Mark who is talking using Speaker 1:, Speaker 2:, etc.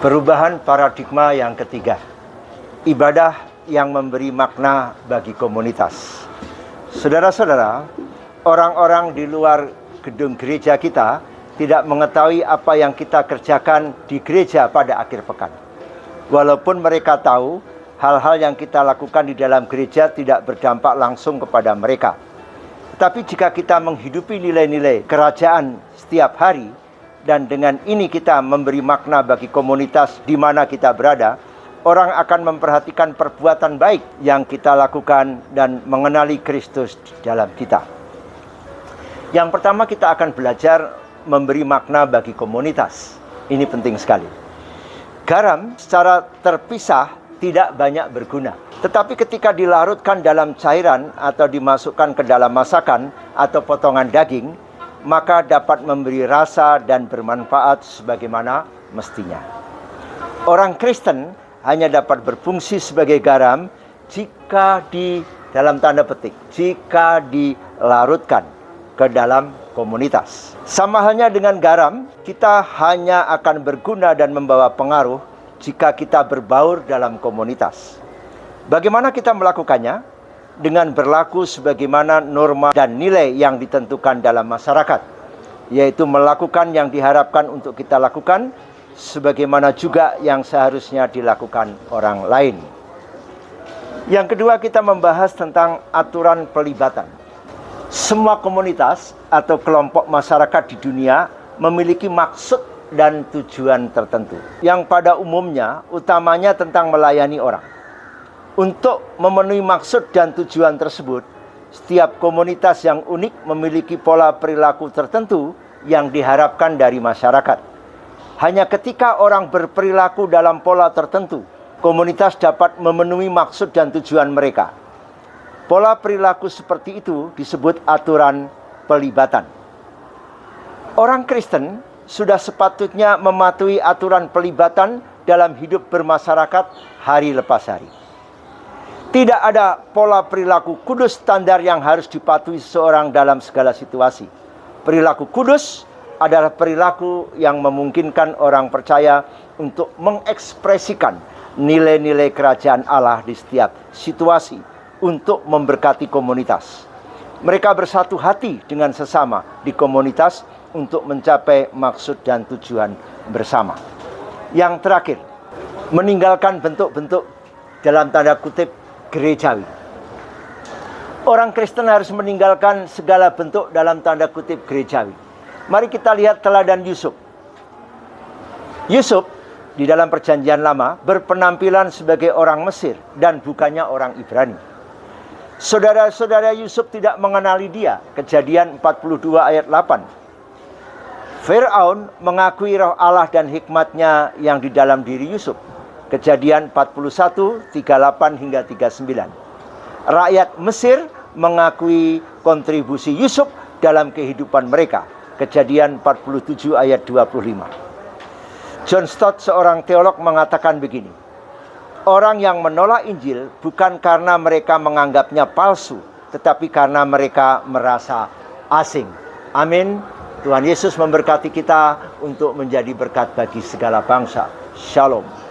Speaker 1: Perubahan paradigma yang ketiga, ibadah yang memberi makna bagi komunitas. Saudara-saudara, orang-orang di luar gedung gereja kita tidak mengetahui apa yang kita kerjakan di gereja pada akhir pekan. Walaupun mereka tahu hal-hal yang kita lakukan di dalam gereja tidak berdampak langsung kepada mereka. Tetapi jika kita menghidupi nilai-nilai kerajaan setiap hari, dan dengan ini kita memberi makna bagi komunitas di mana kita berada, orang akan memperhatikan perbuatan baik yang kita lakukan dan mengenali Kristus di dalam kita. Yang pertama, kita akan belajar memberi makna bagi komunitas. Ini penting sekali. Garam secara terpisah tidak banyak berguna. Tetapi ketika dilarutkan dalam cairan atau dimasukkan ke dalam masakan atau potongan daging, maka dapat memberi rasa dan bermanfaat sebagaimana mestinya. Orang Kristen hanya dapat berfungsi sebagai garam jika dalam tanda petik, jika dilarutkan ke dalam komunitas. Sama halnya dengan garam, kita hanya akan berguna dan membawa pengaruh jika kita berbaur dalam komunitas. Bagaimana kita melakukannya? Dengan berlaku sebagaimana norma dan nilai yang ditentukan dalam masyarakat, yaitu melakukan yang diharapkan untuk kita lakukan, sebagaimana juga yang seharusnya dilakukan orang lain. Yang kedua, kita membahas tentang aturan pelibatan. Semua komunitas atau kelompok masyarakat di dunia memiliki maksud dan tujuan tertentu, yang pada umumnya utamanya tentang melayani orang. Untuk memenuhi maksud dan tujuan tersebut, setiap komunitas yang unik memiliki pola perilaku tertentu yang diharapkan dari masyarakat. Hanya ketika orang berperilaku dalam pola tertentu, komunitas dapat memenuhi maksud dan tujuan mereka. Pola perilaku seperti itu disebut aturan pelibatan. Orang Kristen sudah sepatutnya mematuhi aturan pelibatan dalam hidup bermasyarakat hari lepas hari. Tidak ada pola perilaku kudus standar yang harus dipatuhi seseorang dalam segala situasi. Perilaku kudus adalah perilaku yang memungkinkan orang percaya untuk mengekspresikan nilai-nilai kerajaan Allah di setiap situasi untuk memberkati komunitas. Mereka bersatu hati dengan sesama di komunitas untuk mencapai maksud dan tujuan bersama. Yang terakhir, meninggalkan bentuk-bentuk dalam tanda kutip gerejawi. Orang Kristen harus meninggalkan segala bentuk dalam tanda kutip gerejawi. Mari kita lihat teladan Yusuf. Yusuf di dalam Perjanjian Lama berpenampilan sebagai orang Mesir dan bukannya orang Ibrani. Saudara-saudara Yusuf tidak mengenali dia. Kejadian 42 ayat 8. Firaun mengakui roh Allah dan hikmatnya yang di dalam diri Yusuf. Kejadian 41, 38 hingga 39. Rakyat Mesir mengakui kontribusi Yusuf dalam kehidupan mereka. Kejadian 47 ayat 25. John Stott, seorang teolog, mengatakan begini. Orang yang menolak Injil bukan karena mereka menganggapnya palsu, tetapi karena mereka merasa asing. Amin. Tuhan Yesus memberkati kita untuk menjadi berkat bagi segala bangsa. Shalom.